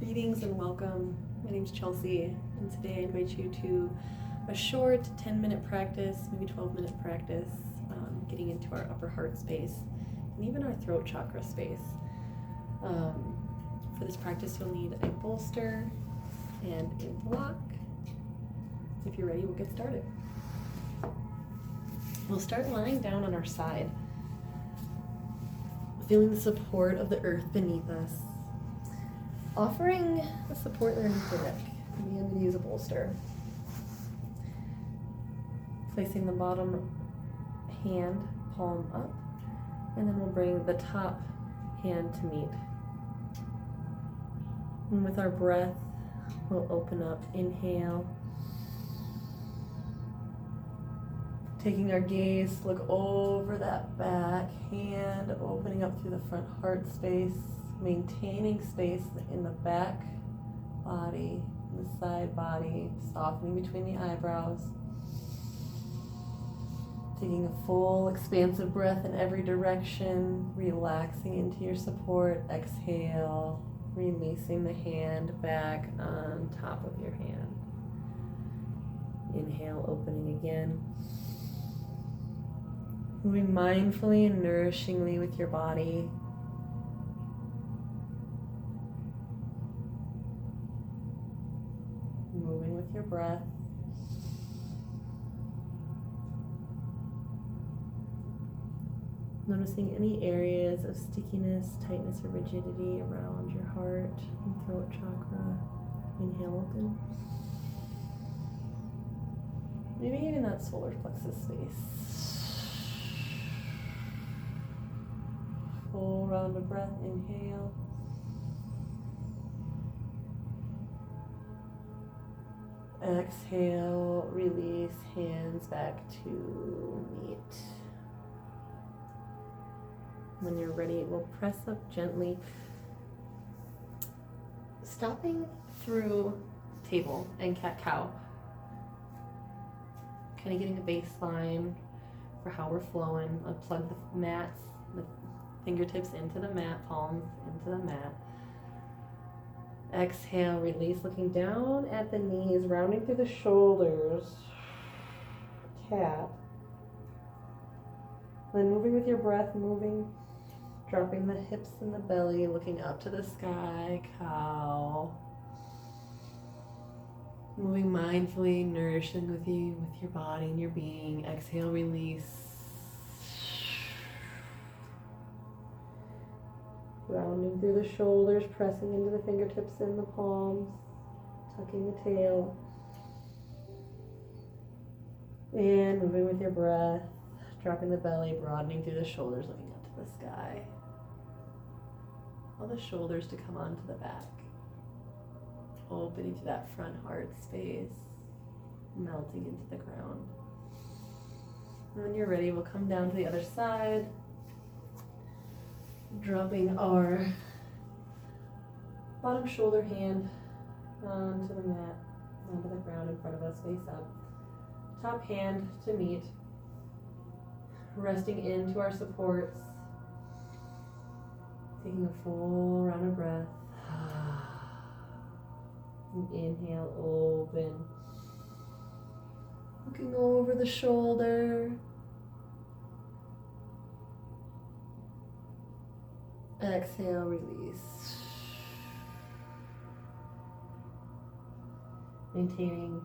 Greetings and welcome. My name's Chelsea, and today I invite you to a short 10-minute practice, maybe 12-minute practice, getting into our upper heart space and even our throat chakra space. For this practice, you'll need a bolster and a block. If you're ready, we'll get started. We'll start lying down on our side, feeling the support of the earth beneath us, offering the support underneath the neck. I'm going to use a bolster. Placing the bottom hand, palm up, and then we'll bring the top hand to meet. And with our breath, we'll open up. Inhale. Taking our gaze, look over that back hand, opening up through the front heart space, maintaining space in the back body, in the side body, softening between the eyebrows. Taking a full expansive breath in every direction, relaxing into your support. Exhale, releasing the hand back on top of your hand. Inhale, opening again. Moving mindfully and nourishingly with your body. Moving with your breath. Noticing any areas of stickiness, tightness, or rigidity around your heart and throat chakra. Inhale, open. Maybe even that solar plexus space. Full round of breath, inhale. Exhale, release, hands back to meet. When you're ready, we'll press up gently, stopping through table and cat-cow. Kind of getting a baseline for how we're flowing. I'll plug the mats, the fingertips into the mat, palms into the mat. Exhale, release, looking down at the knees, rounding through the shoulders. Cat. Then moving with your breath, dropping the hips and the belly, looking up to the sky. Cow. Moving mindfully, nourishing with your body and your being. Exhale, release. Rounding through the shoulders, pressing into the fingertips and the palms, tucking the tail. And moving with your breath, dropping the belly, broadening through the shoulders, looking up to the sky. All the shoulders to come onto the back. Opening to that front heart space, melting into the ground. And when you're ready, we'll come down to the other side, dropping our bottom shoulder hand onto the mat, onto the ground in front of us, face up. Top hand to meet, resting into our supports, taking a full round of breath. Inhale, open. Looking over the shoulder. Exhale, release. Maintaining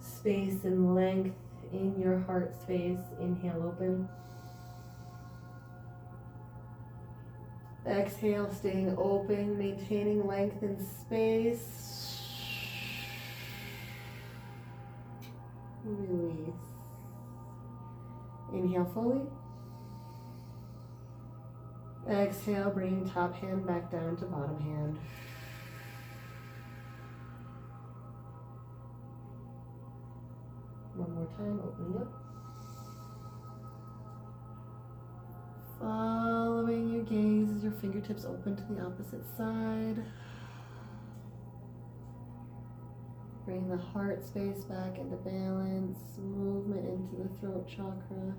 space and length in your heart space. Inhale, open. Exhale, staying open, maintaining length and space. Release. Inhale fully. Exhale, bringing top hand back down to bottom hand. One more time, opening up. Following your gaze as your fingertips open to the opposite side. Bring the heart space back into balance, movement into the throat chakra.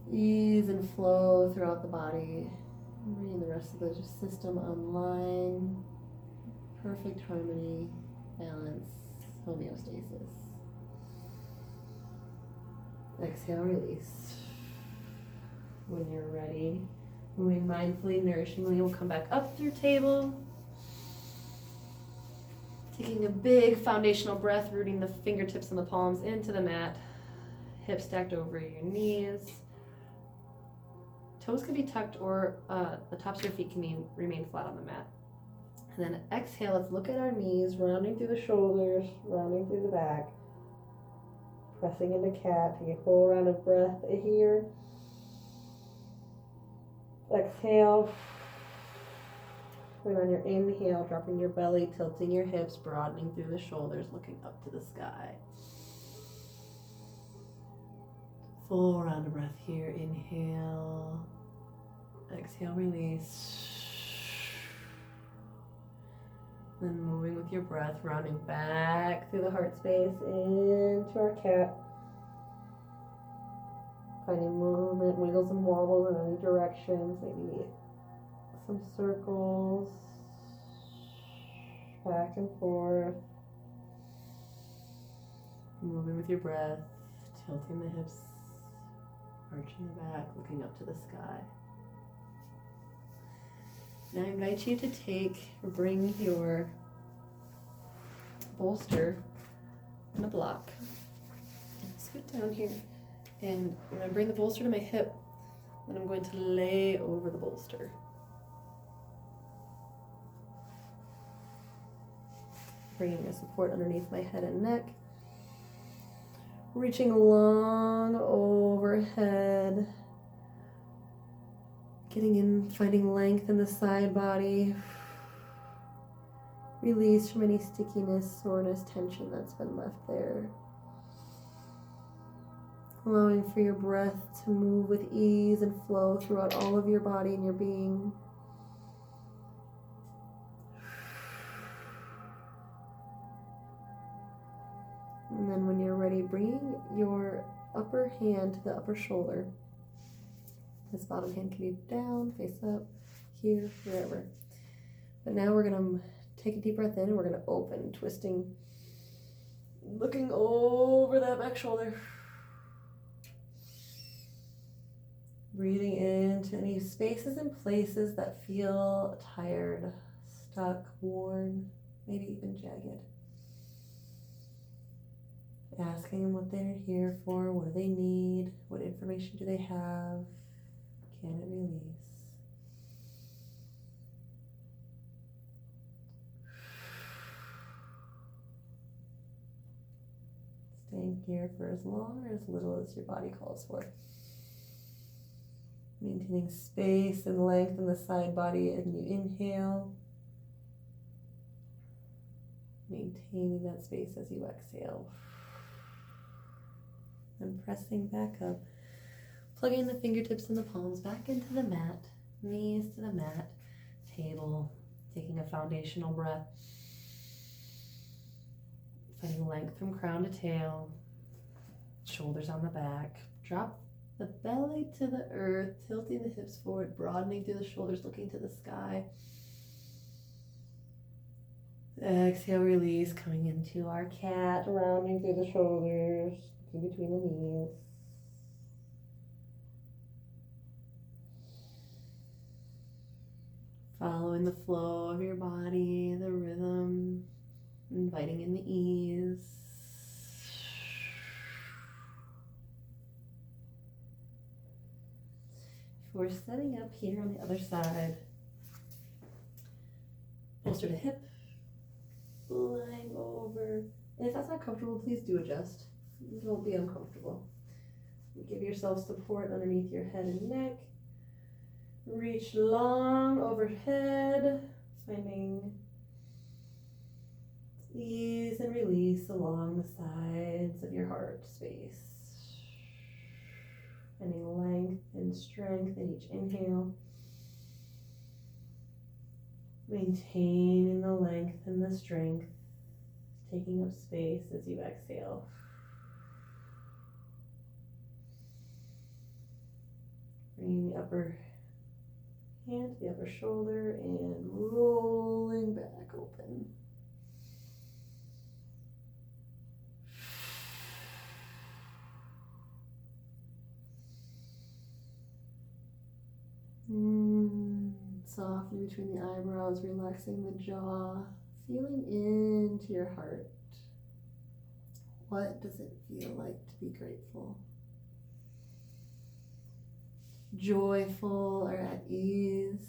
Ease and flow throughout the body. Bringing the rest of the system online. Perfect harmony, balance, homeostasis. Exhale, release. When you're ready, moving mindfully, nourishingly, we'll come back up through table. Taking a big foundational breath, rooting the fingertips and the palms into the mat. Hips stacked over your knees. Toes can be tucked, or the tops of your feet can remain flat on the mat. And then exhale, let's look at our knees, rounding through the shoulders, rounding through the back. Pressing into cat, take a full round of breath here. Exhale. And on your inhale, dropping your belly, tilting your hips, broadening through the shoulders, looking up to the sky. Full round of breath here. Inhale. Exhale, release. Then moving with your breath, rounding back through the heart space into our cat. Finding movement, wiggles and wobbles in any directions, maybe some circles, back and forth. Moving with your breath, tilting the hips, arching the back, looking up to the sky. Now I invite you to bring your bolster and a block. And scoot down here. And I'm going to bring the bolster to my hip. Then I'm going to lay over the bolster. Bringing a support underneath my head and neck. Reaching long overhead. Getting in, finding length in the side body. Release from any stickiness, soreness, tension that's been left there. Allowing for your breath to move with ease and flow throughout all of your body and your being. And then when you're ready, bring your upper hand to the upper shoulder. This bottom hand can be down, face up, here, wherever. But now we're going to take a deep breath in and we're going to open, twisting, looking over that back shoulder. Breathing into any spaces and places that feel tired, stuck, worn, maybe even jagged. Asking them what they're here for, what do they need, what information do they have, can it release? Staying here for as long or as little as your body calls for. Maintaining space and length in the side body as you inhale. Maintaining that space as you exhale. And pressing back up. Plugging the fingertips and the palms back into the mat. Knees to the mat. Table. Taking a foundational breath. Finding length from crown to tail. Shoulders on the back. Drop the belly to the earth, tilting the hips forward, broadening through the shoulders, looking to the sky. Exhale, release, coming into our cat, rounding through the shoulders, looking between the knees. Following the flow of your body, the rhythm, inviting in the ease. We're setting up here on the other side. Bolster to hip, lying over. And if that's not comfortable, please do adjust. Don't be uncomfortable. Give yourself support underneath your head and neck. Reach long overhead, finding ease and release along the sides of your heart space. Finding length and strength in each inhale. Maintaining the length and the strength. Taking up space as you exhale. Bringing the upper hand to the upper shoulder and rolling back open. Softly between the eyebrows, relaxing the jaw, feeling into your heart. What does it feel like to be grateful? Joyful or at ease?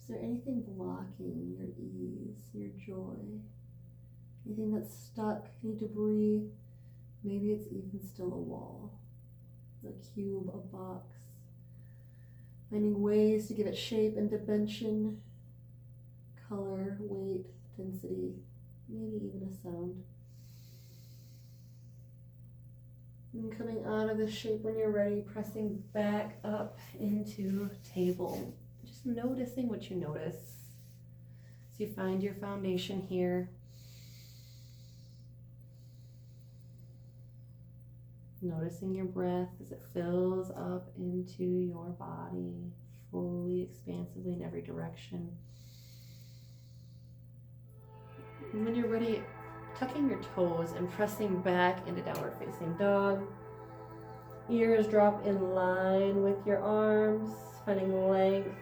Is there anything blocking your ease, your joy? Anything that's stuck, need to breathe? Maybe it's even still a wall, a cube, a box. Finding ways to give it shape and dimension, color, weight, density, maybe even a sound. And coming out of this shape when you're ready, pressing back up into table. Just noticing what you notice. So you find your foundation here. Noticing your breath as it fills up into your body, fully, expansively in every direction. And when you're ready, tucking your toes and pressing back into downward facing dog. Ears drop in line with your arms, finding length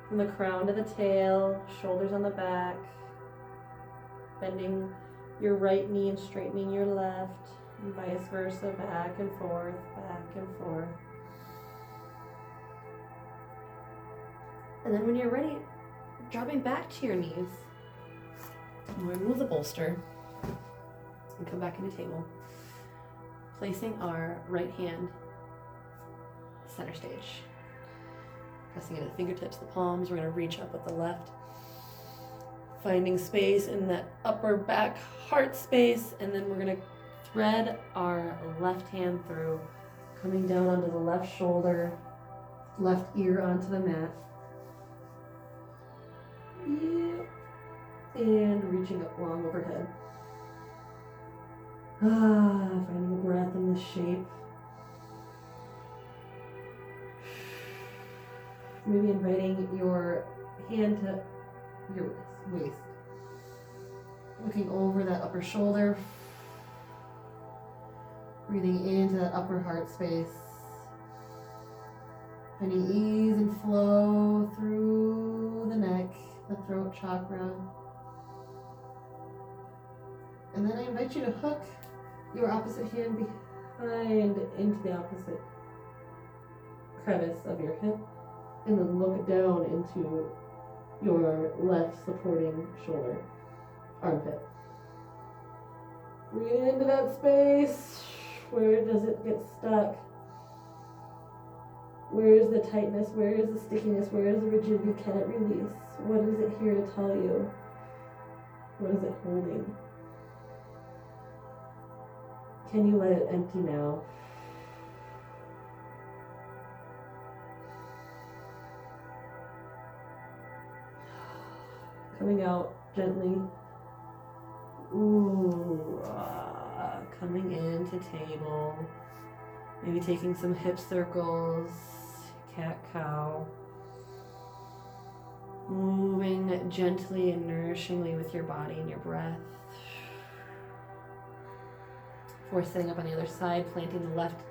from the crown to the tail, shoulders on the back, bending your right knee and straightening your left. And vice versa, back and forth, back and forth. And then when you're ready, dropping back to your knees, we'll remove the bolster and come back into table. Placing our right hand center stage. Pressing into the fingertips, the palms. We're going to reach up with the left. Finding space in that upper back heart space, and then we're going to thread our left hand through, coming down onto the left shoulder, left ear onto the mat. And reaching up long overhead. Finding a breath in this shape. Maybe inviting your hand to your waist. Looking over that upper shoulder. Breathing into that upper heart space. Finding ease and flow through the neck, the throat chakra. And then I invite you to hook your opposite hand behind into the opposite crevice of your hip. And then look down into your left supporting shoulder, armpit. Breathe into that space. Where does it get stuck? Where is the tightness? Where is the stickiness? Where is the rigidity? Can it release? What is it here to tell you? What is it holding? Can you let it empty now? Coming out gently. Coming into table. Maybe taking some hip circles, cat-cow. Moving gently and nourishingly with your body and your breath. Before sitting up on the other side, planting the left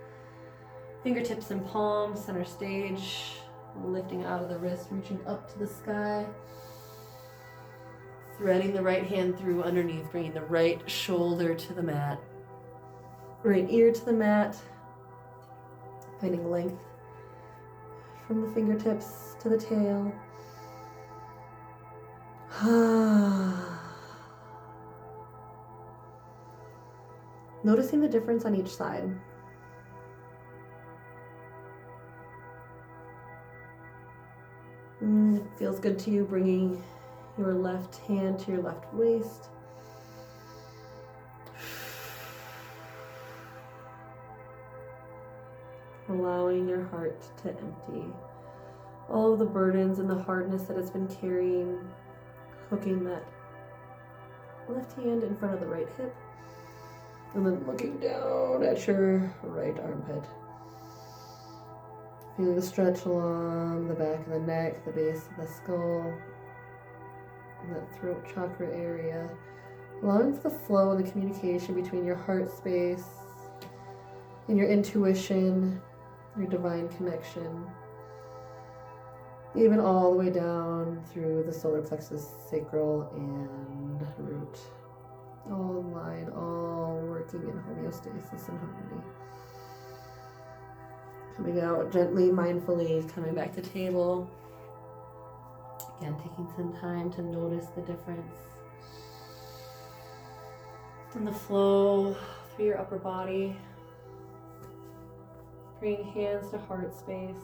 fingertips and palms, center stage. Lifting out of the wrist, reaching up to the sky. Threading the right hand through underneath, bringing the right shoulder to the mat. Right ear to the mat. Finding length from the fingertips to the tail. Noticing the difference on each side. It feels good to you, bringing your left hand to your left waist. Allowing your heart to empty all of the burdens and the hardness that it's been carrying. Hooking that left hand in front of the right hip. And then looking down at your right armpit. Feeling the stretch along the back of the neck, the base of the skull, and that throat chakra area. Allowing for the flow and the communication between your heart space and your intuition, your divine connection. Even all the way down through the solar plexus, sacral, and root. All in line, all working in homeostasis and harmony. Coming out gently, mindfully, coming back to table. Again, taking some time to notice the difference in the flow through your upper body. Bringing hands to heart space.